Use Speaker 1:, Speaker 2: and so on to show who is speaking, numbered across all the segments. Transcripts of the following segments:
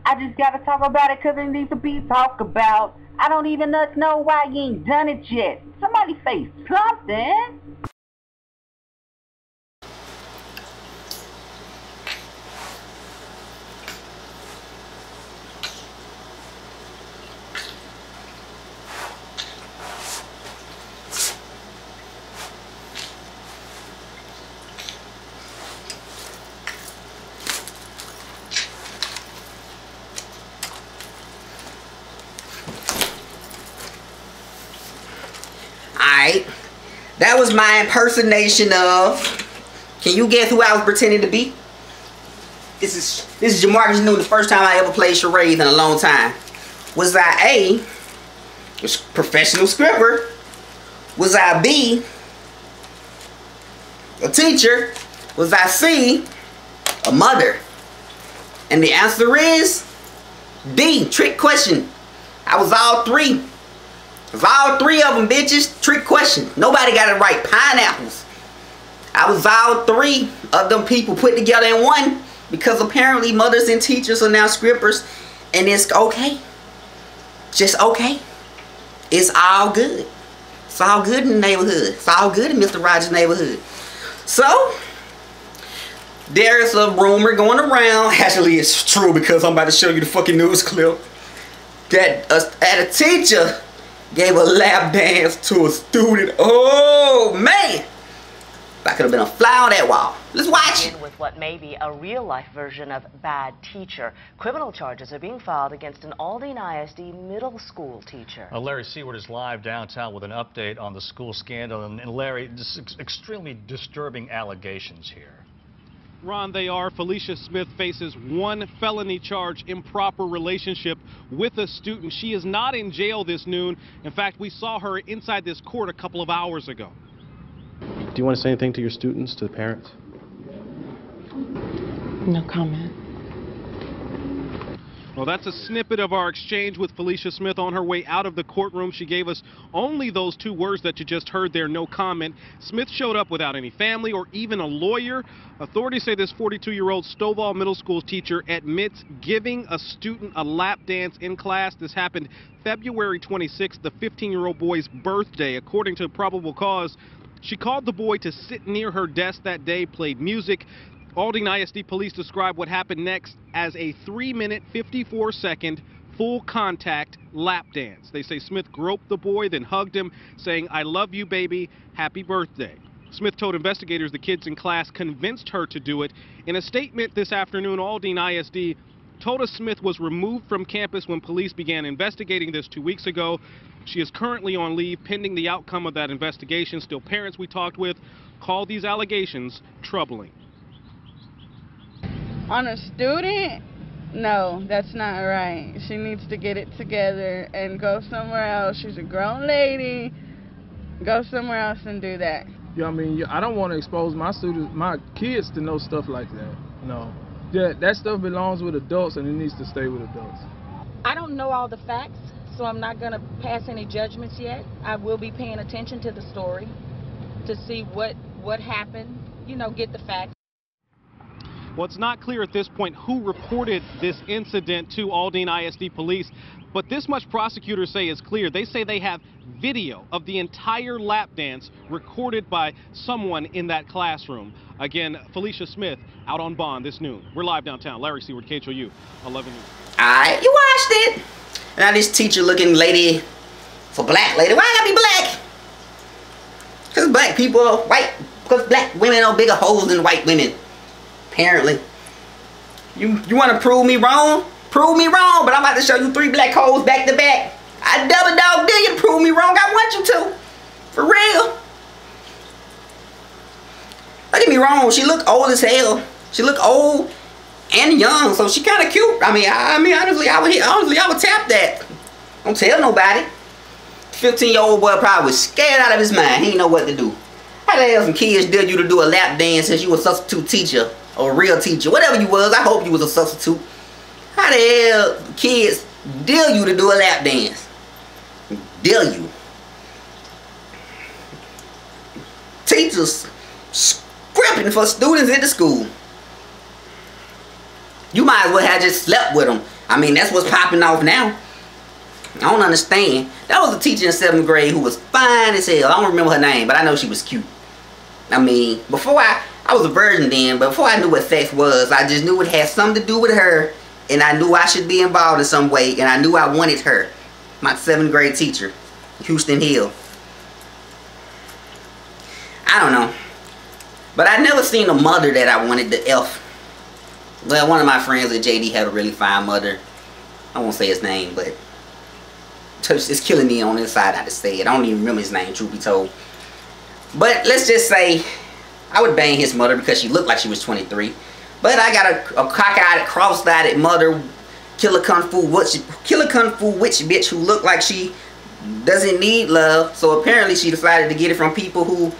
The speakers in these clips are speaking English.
Speaker 1: I just gotta talk about it because it needs to be talked about. I don't even know why you ain't done it yet. Somebody say something.
Speaker 2: Alright, that was my impersonation of, can you guess who I was pretending to be? This is Jamarcus knew the first time I ever played charades in a long time. Was I A, a professional scripper? Was I B, a teacher? Was I C, a mother? And the answer is D, trick question. I was all three. It was all three of them, bitches. Trick question. Nobody got it right. Pineapples. I was all three of them people put together in one, because apparently mothers and teachers are now scripters, and it's okay. Just okay. It's all good. It's all good in the neighborhood. It's all good in Mr. Rogers' neighborhood. So, there's a rumor going around. Actually, it's true, because I'm about to show you the fucking news clip. That a teacher gave a lap dance to a student. Oh, man. That could have been a fly on that wall. Let's watch it.
Speaker 3: With what may be a real-life version of bad teacher. Criminal charges are being filed against an Aldine ISD middle school teacher.
Speaker 4: Larry Seward is live downtown with an update on the school scandal. And Larry, this extremely disturbing allegations here.
Speaker 5: Ron, they are. Felicia Smith faces one felony charge, improper relationship with a student. She is not in jail this noon. In fact, we saw her inside this court a couple of hours ago.
Speaker 6: Do you want to say anything to your students, to the parents?
Speaker 7: No comment.
Speaker 5: Well, that's a snippet of our exchange with Felicia Smith on her way out of the courtroom. She gave us only those two words that you just heard there, no comment. Smith showed up without any family or even a lawyer. Authorities say this 42-year-old Stovall Middle School teacher admits giving a student a lap dance in class. This happened February 26th, the 15-year-old boy's birthday. According to probable cause, she called the boy to sit near her desk that day, played music. Aldine ISD police describe what happened next as a 3-minute, 54-second full contact lap dance. They say Smith groped the boy, then hugged him, saying, "I love you, baby. Happy birthday." Smith told investigators the kids in class convinced her to do it. In a statement this afternoon, Aldine ISD told us Smith was removed from campus when police began investigating this 2 weeks ago. She is currently on leave pending the outcome of that investigation. Still, parents we talked with call these allegations troubling.
Speaker 7: On a student? No, that's not right. She needs to get it together and go somewhere else. She's a grown lady. Go somewhere else and do that.
Speaker 8: Yeah, I mean, I don't want to expose my students, my kids to know stuff like that. No. Yeah, that stuff belongs with adults, and it needs to stay with adults.
Speaker 9: I don't know all the facts, so I'm not going to pass any judgments yet. I will be paying attention to the story to see what happened, you know, get the facts.
Speaker 5: Well, it's not clear at this point who reported this incident to Aldine ISD police, but this much prosecutors say is clear. They say they have video of the entire lap dance recorded by someone in that classroom. Again, Felicia Smith out on bond this noon. We're live downtown. Larry Seward, KHOU 11 News.
Speaker 2: Alright, you watched it. Now this teacher-looking lady, for black lady, why gotta be black? Because black people are white. Because black women are bigger hoes than white women. Apparently. You want to prove me wrong? Prove me wrong, but I'm about to show you 3 black hoes back to back. I double dog dare you to prove me wrong. I want you to. For real. Don't get me wrong. She look old as hell. She look old and young, so she kind of cute. I mean, honestly, I would tap that. Don't tell nobody. 15-year-old boy probably was scared out of his mind. He didn't know what to do. How the hell some kids dare you to do a lap dance since you a substitute teacher or a real teacher? Whatever you was, I hope you was a substitute. How the hell kids dare you to do a lap dance? Dare you? Teachers scripting for students in the school. You might as well have just slept with them. I mean, that's what's popping off now. I don't understand. That was a teacher in 7th grade who was fine as hell. I don't remember her name, but I know she was cute. I mean, before I was a virgin then, but before I knew what sex was, I just knew it had something to do with her, and I knew I should be involved in some way, and I knew I wanted her. My 7th grade teacher, Houston Hill. I don't know. But I never seen a mother that I wanted to F. Well, one of my friends at JD had a really fine mother. I won't say his name, but it's killing me on the inside not to say it. I don't even remember his name, truth be told. But let's just say I would bang his mother because she looked like she was 23. But I got a cock-eyed, cross-eyed mother, killer kung fu witch bitch who looked like she doesn't need love. So apparently she decided to get it from people who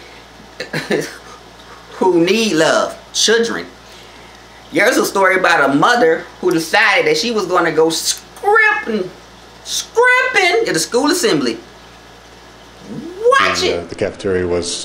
Speaker 2: who need love, children. Here's a story about a mother who decided that she was going to go scrimping at the school assembly. Watch it.
Speaker 10: The cafeteria was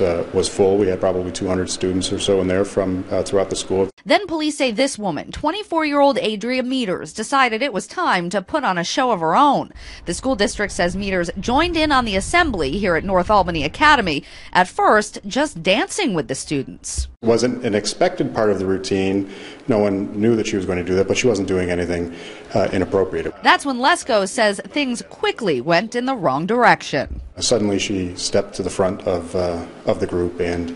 Speaker 10: full. We had probably 200 students or so in there from throughout the school.
Speaker 11: Then police say this woman, 24-year-old Adria Meters, decided it was time to put on a show of her own. The school district says Meters joined in on the assembly here at North Albany Academy, at first just dancing with the students.
Speaker 10: It wasn't an expected part of the routine. No one knew that she was going to do that, but she wasn't doing anything inappropriate.
Speaker 11: That's when Lesko says things quickly went in the wrong direction.
Speaker 10: Suddenly she stepped to the front of the group and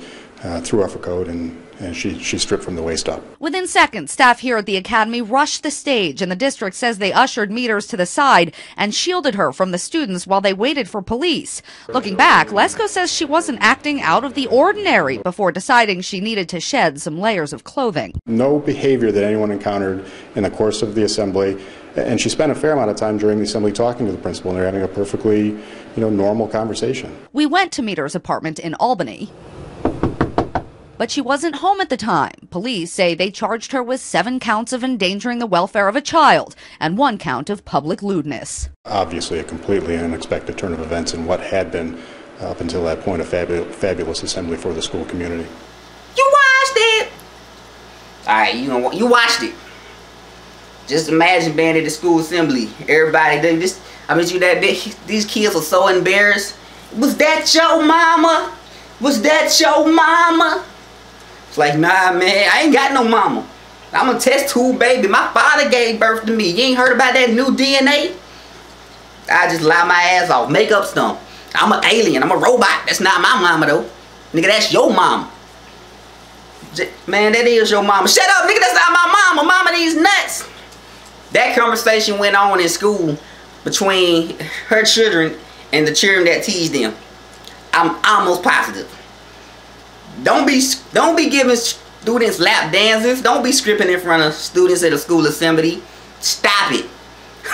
Speaker 10: threw off her coat, and she stripped from the waist up.
Speaker 11: Within seconds, staff here at the academy rushed the stage, and the district says they ushered Meters to the side and shielded her from the students while they waited for police. Looking back, Lesko says she wasn't acting out of the ordinary before deciding she needed to shed some layers of clothing.
Speaker 10: No behavior that anyone encountered in the course of the assembly, and she spent a fair amount of time during the assembly talking to the principal, and they're having a perfectly, normal conversation.
Speaker 11: We went to Meters' apartment in Albany, but she wasn't home at the time. Police say they charged her with 7 counts of endangering the welfare of a child and 1 count of public lewdness.
Speaker 10: Obviously a completely unexpected turn of events in what had been, up until that point, a fabulous assembly for the school community.
Speaker 2: You watched it! Alright, you watched it. Just imagine being at the school assembly. Everybody, these kids are so embarrassed. Was that your mama? Was that your mama? It's like, nah, man, I ain't got no mama. I'm a test tube baby. My father gave birth to me. You ain't heard about that new DNA? I just lie my ass off. Make up stuff. I'm an alien. I'm a robot. That's not my mama, though. Nigga, that's your mama. Man, that is your mama. Shut up, nigga. That's not my mama. Mama, these nuts. That conversation went on in school between her children and the children that teased them. I'm almost positive. Don't be giving students lap dances. Don't be stripping in front of students at a school assembly. Stop it.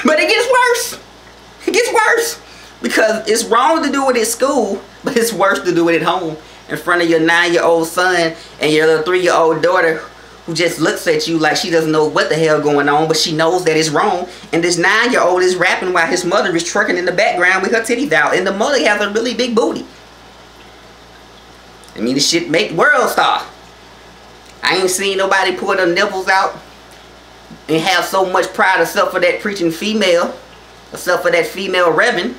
Speaker 2: But it gets worse. It gets worse. Because it's wrong to do it at school, but it's worse to do it at home in front of your 9-year-old son and your little 3-year-old daughter who just looks at you like she doesn't know what the hell going on, but she knows that it's wrong. And this 9-year-old is rapping while his mother is twerking in the background with her titties out, and the mother has a really big booty. I mean, this shit make world star. I ain't seen nobody pull their nipples out and have so much pride except for that preaching female, except for that female reverend.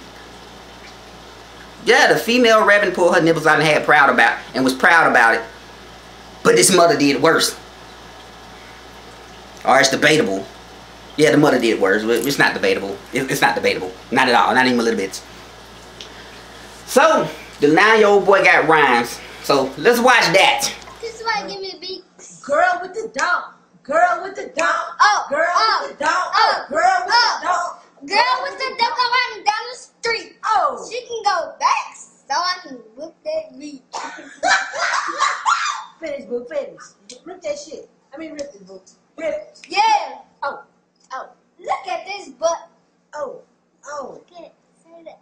Speaker 2: Yeah, the female reverend pulled her nipples out and was proud about it. But this mother did worse. Or it's debatable. Yeah, the mother did worse. It's not debatable. It's not debatable. Not at all. Not even a little bit. So, the 9-year-old boy got rhymes. So, let's watch that.
Speaker 12: This is why I give me a beat.
Speaker 13: Girl with the dog. Girl with the dog.
Speaker 12: Oh,
Speaker 13: girl with the dog. Oh, girl with the dog.
Speaker 12: Girl with the dog running down the street.
Speaker 13: Oh.
Speaker 12: She can go back so I can whip that meat.
Speaker 13: Finish, boo, finish. Rip that shit. Rip it, boo. Rip it.
Speaker 12: Yeah.
Speaker 13: Oh.
Speaker 12: Look at this butt.
Speaker 13: Oh.
Speaker 12: Look at say the air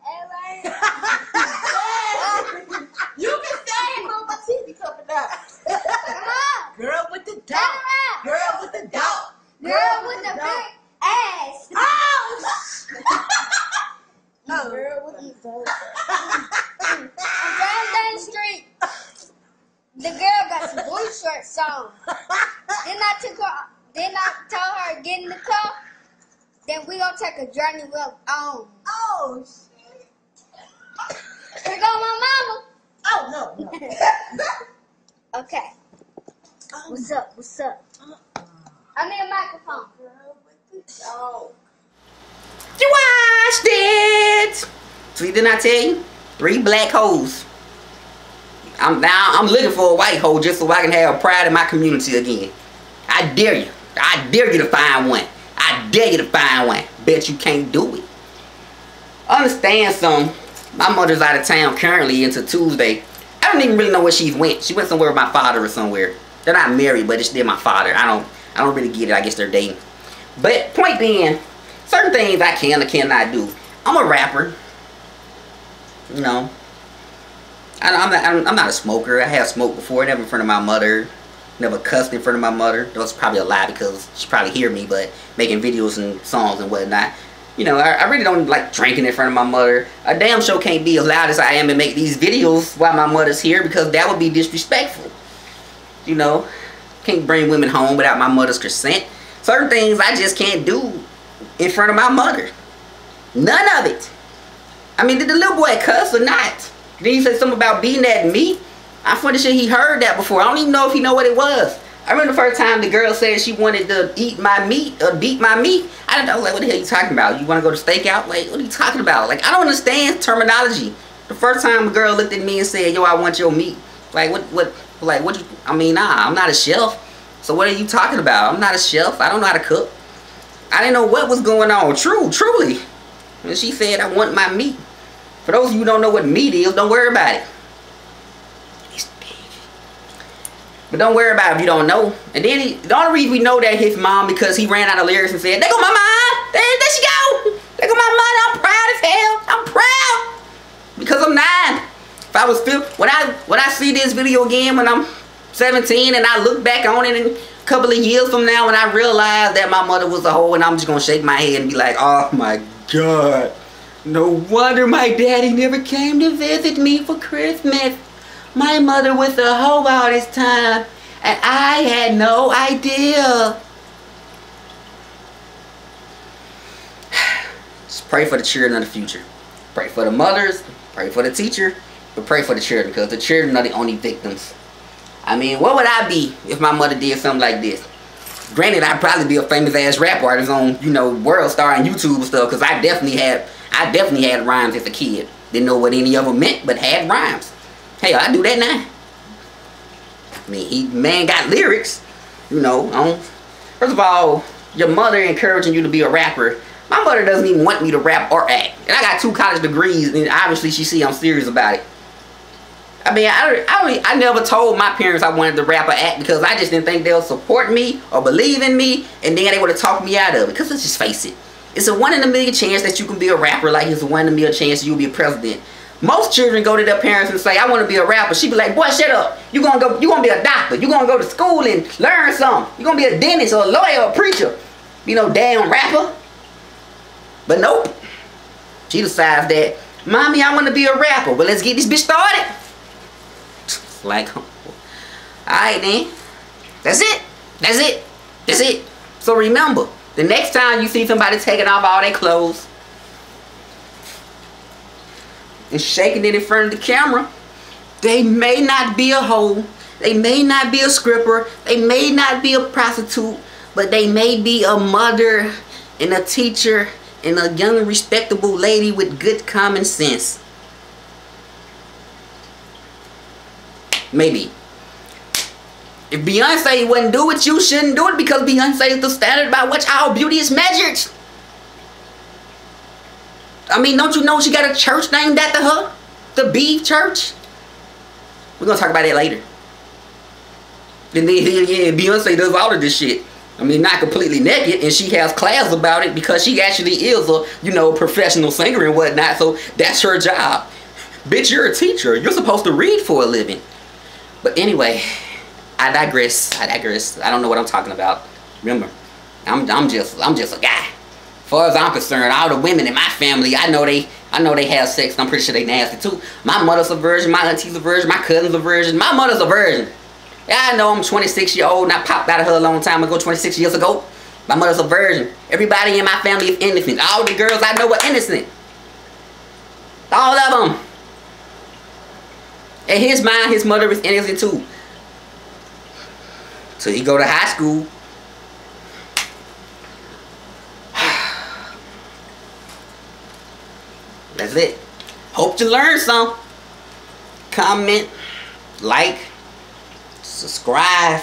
Speaker 13: You can say it, boo, my teeth be coming out.
Speaker 12: Come on.
Speaker 13: Girl with the dog. Girl with the dog.
Speaker 12: Girl with the big ass. and we gonna take a journey with
Speaker 13: Oh shit.
Speaker 12: Here go my mama.
Speaker 13: Oh no.
Speaker 12: Okay. What's up? What's up? I need a microphone.
Speaker 13: Oh.
Speaker 2: You watched it. See, didn't I tell you? 3 black hoes. I'm looking for a white hoe just so I can have pride in my community again. I dare you. I dare you to find one. I dare you to find one. Bet you can't do it. Understand something. My mother's out of town currently into Tuesday. I don't even really know where she went. She went somewhere with my father or somewhere. They're not married, but it's still my father. I don't really get it. I guess they're dating. But point being, certain things I can or cannot do. I'm a rapper. You know. I'm not a smoker. I have smoked before, never in front of my mother. Never cussed in front of my mother. That was probably a lie because she probably hear me, but making videos and songs and whatnot. You know, I really don't like drinking in front of my mother. I damn sure can't be as loud as I am and make these videos while my mother's here because that would be disrespectful. You know, can't bring women home without my mother's consent. Certain things I just can't do in front of my mother. None of it. I mean, did the little boy cuss or not? Did he say something about beating at me? I'm funny shit he heard that before. I don't even know if he know what it was. I remember the first time the girl said she wanted to eat my meat or beat my meat. I don't know, like, what the hell are you talking about? You want to go to stakeout? Like, what are you talking about? Like, I don't understand terminology. The first time a girl looked at me and said, yo, I want your meat. Like, I mean, nah, I'm not a chef. So what are you talking about? I'm not a chef. I don't know how to cook. I didn't know what was going on. Truly. And she said, I want my meat. For those of you who don't know what meat is, don't worry about it. But don't worry about it if you don't know. And then the only reason we know that his mom because he ran out of lyrics and said, there go my mom. There she go. There go my mom. I'm proud as hell. I'm proud. Because I'm 9. If I was 15, when I see this video again when I'm 17 and I look back on it in a couple of years from now and I realize that my mother was a hoe and I'm just going to shake my head and be like, oh my God. No wonder my daddy never came to visit me for Christmas. My mother was a hoe all this time, and I had no idea. Just pray for the children of the future. Pray for the mothers, pray for the teacher, but pray for the children, because the children are the only victims. I mean, what would I be if my mother did something like this? Granted, I'd probably be a famous ass rap artist on, you know, World Star and YouTube and stuff, because I definitely had rhymes as a kid. Didn't know what any of them meant, but had rhymes. Hey, I do that now. I mean, man got lyrics, you know. First of all, your mother encouraging you to be a rapper. My mother doesn't even want me to rap or act. And I got 2 college degrees, and obviously she see I'm serious about it. I mean, I never told my parents I wanted to rap or act because I just didn't think they'll support me or believe in me, and then they would have talked me out of it. Because let's just face it, it's a 1 in a million chance that you can be a rapper, like it's a 1 in a million chance you'll be a president. Most children go to their parents and say, I want to be a rapper. She be like, boy, shut up. You gonna be a doctor. You gonna go to school and learn something. You gonna be a dentist or a lawyer or a preacher. You know, damn rapper. But nope. She decides that, mommy, I want to be a rapper. Well, let's get this bitch started. Like, alright then. That's it. That's it. That's it. So remember, the next time you see somebody taking off all their clothes and shaking it in front of the camera, they may not be a hoe, they may not be a stripper, they may not be a prostitute, but they may be a mother and a teacher and a young respectable lady with good common sense. Maybe. If Beyonce wouldn't do it, you shouldn't do it, because Beyonce is the standard by which our beauty is measured. I mean, don't you know she got a church named after her? The Beef Church? We're going to talk about that later. And then, yeah, Beyonce does all of this shit. I mean, not completely naked, and she has class about it because she actually is a, you know, professional singer and whatnot, so that's her job. Bitch, you're a teacher. You're supposed to read for a living. But anyway, I digress. I don't know what I'm talking about. Remember, I'm just a guy. As far as I'm concerned, all the women in my family, I know they have sex. I'm pretty sure they nasty too. My mother's a virgin, my auntie's a virgin, my cousin's a virgin, my mother's a virgin. Yeah, I know I'm 26 years old and I popped out of her a long time ago, 26 years ago. My mother's a virgin. Everybody in my family is innocent. All the girls I know are innocent. All of them. In his mind, his mother is innocent too. So he go to high school. That's it. Hope you learned some. Comment, like, subscribe.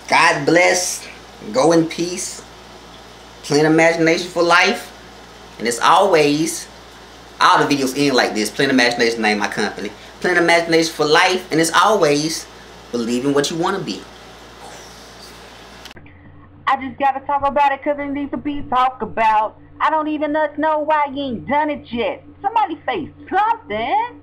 Speaker 2: God bless. Go in peace. Plain imagination for life. And as always, all the videos end like this. Plain imagination, name my company. Plain imagination for life. And as always, believe in what you want to be.
Speaker 1: I just gotta talk about it because it needs to be talked about. I don't even know why you ain't done it yet. Somebody say something.